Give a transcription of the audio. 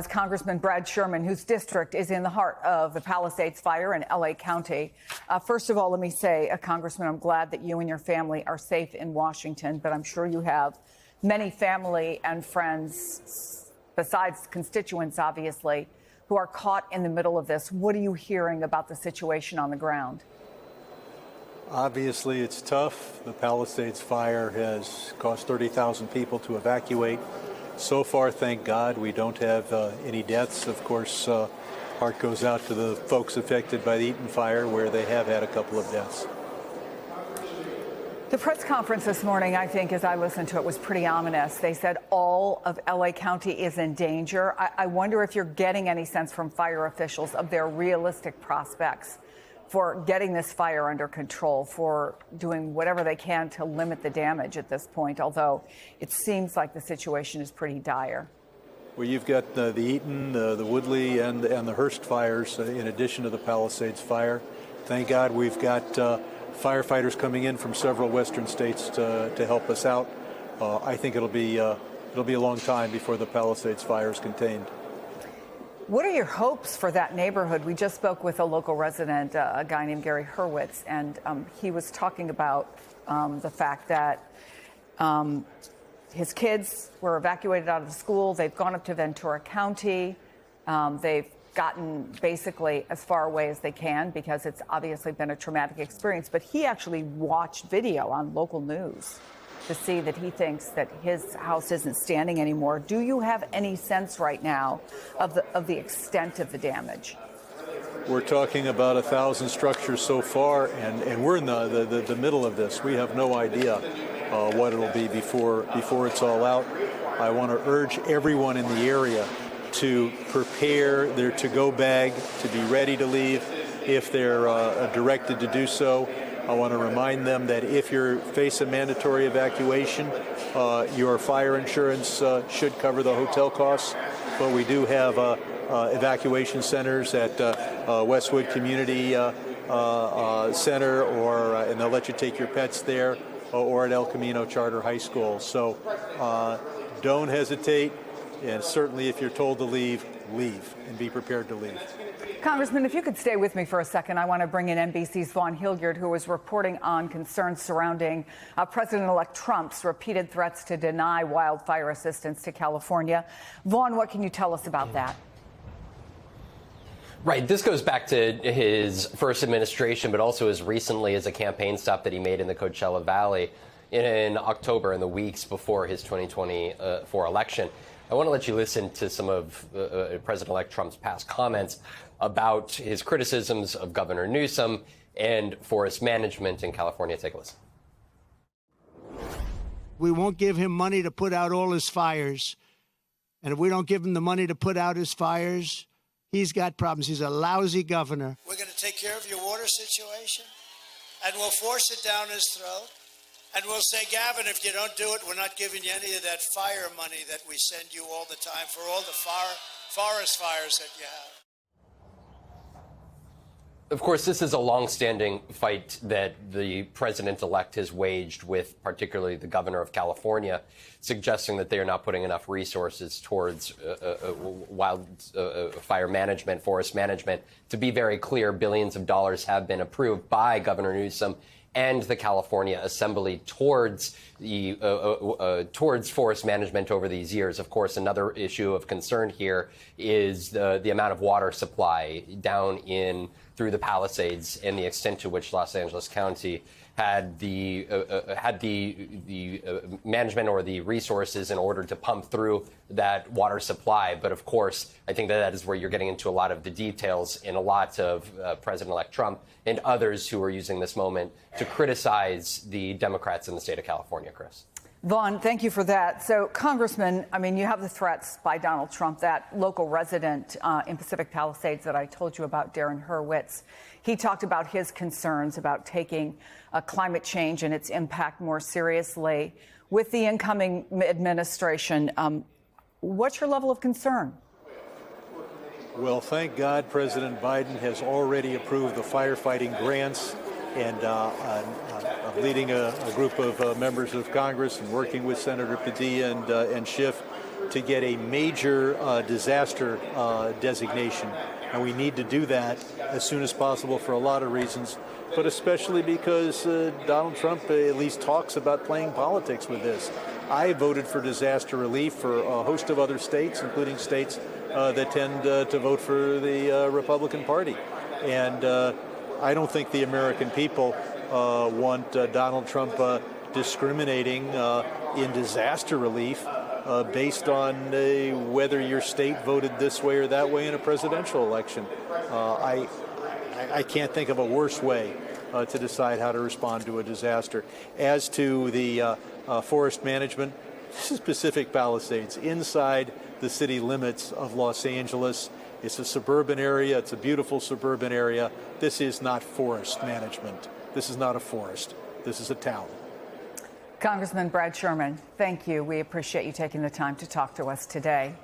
Congressman Brad Sherman, whose district is in the heart of the Palisades fire in L.A. County. First of all, let me say, Congressman, I'm glad that you and your family are safe in Washington, but I'm sure you have many family and friends, besides constituents, obviously, who are caught in the middle of this. What are you hearing about the situation on the ground? Obviously, it's tough. The Palisades fire has caused 30,000 people to evacuate. So far, thank God, we don't have any deaths. Of course, heart goes out to the folks affected by the Eaton fire, where they have had a couple of deaths. The press conference this morning, I think, as I listened to it, was pretty ominous. They said all of L.A. County is in danger. I wonder if you're getting any sense from fire officials of their realistic prospects for getting this fire under control, for doing whatever they can to limit the damage at this point, although it seems like the situation is pretty dire. Well, you've got the Eaton, the Woodley, and the Hearst fires, in addition to the Palisades fire. Thank God we've got firefighters coming in from several western states to help us out. I think it'll be a long time before the Palisades fire is contained. What are your hopes for that neighborhood? We just spoke with a local resident, a guy named Gary Hurwitz, and he was talking about the fact that his kids were evacuated out of the school. They've gone up to Ventura County. They've gotten basically as far away as they can because it's obviously been a traumatic experience. But he actually watched video on local news to see that he thinks that his house isn't standing anymore. Do you have any sense right now of the extent of the damage? We're talking about 1,000 structures so far, and we're in the middle of this. We have no idea what it'll be before it's all out. I want to urge everyone in the area to prepare their to-go bag, to be ready to leave if they're directed to do so. I want to remind them that if you face a mandatory evacuation, your fire insurance should cover the hotel costs. But we do have evacuation centers at Westwood Community Center, and they'll let you take your pets there, or at El Camino Charter High School. So don't hesitate, and certainly if you're told to leave, leave, and be prepared to leave. Congressman, if you could stay with me for a second, I want to bring in NBC's Vaughn Hilliard, who is reporting on concerns surrounding President-elect Trump's repeated threats to deny wildfire assistance to California. Vaughn, what can you tell us about that? Right. This goes back to his first administration, but also as recently as a campaign stop that he made in the Coachella Valley in October, in the weeks before his 2024 election. I want to let you listen to some of President-elect Trump's past comments about his criticisms of Governor Newsom and forest management in California. Take a listen. We won't give him money to put out all his fires. And if we don't give him the money to put out his fires, he's got problems. He's a lousy governor. We're going to take care of your water situation, and we'll force it down his throat. And we'll say, Gavin, if you don't do it, we're not giving you any of that fire money that we send you all the time for all the forest fires that you have. Of course, this is a longstanding fight that the president-elect has waged with particularly the governor of California, suggesting that they are not putting enough resources towards wildfire management, forest management. To be very clear, billions of dollars have been approved by Governor Newsom and the California Assembly towards forest management over these years. Of course, another issue of concern here is the amount of water supply down in through the Palisades and the extent to which Los Angeles County had the management or the resources in order to pump through that water supply. But of course, I think that is where you're getting into a lot of the details in a lot of President-elect Trump and others who are using this moment to criticize the Democrats in the state of California, Chris. Vaughn, thank you for that. So, Congressman, I mean, you have the threats by Donald Trump. That local resident in Pacific Palisades that I told you about, Darren Hurwitz, he talked about his concerns about taking climate change and its impact more seriously. With the incoming administration, what's your level of concern? Well, thank God President Biden has already approved the firefighting grants, and I'm leading a group of members of Congress and working with Senator Padilla and Schiff to get a major disaster designation. And we need to do that as soon as possible for a lot of reasons, but especially because Donald Trump at least talks about playing politics with this. I voted for disaster relief for a host of other states, including states that tend to vote for the Republican Party. And I don't think the American people want Donald Trump discriminating in disaster relief based on whether your state voted this way or that way in a presidential election. I can't think of a worse way to decide how to respond to a disaster. As to the forest management, this is Pacific Palisades, inside the city limits of Los Angeles. It's a suburban area. It's a beautiful suburban area. This is not forest management. This is not a forest. This is a town. Congressman Brad Sherman, thank you. We appreciate you taking the time to talk to us today.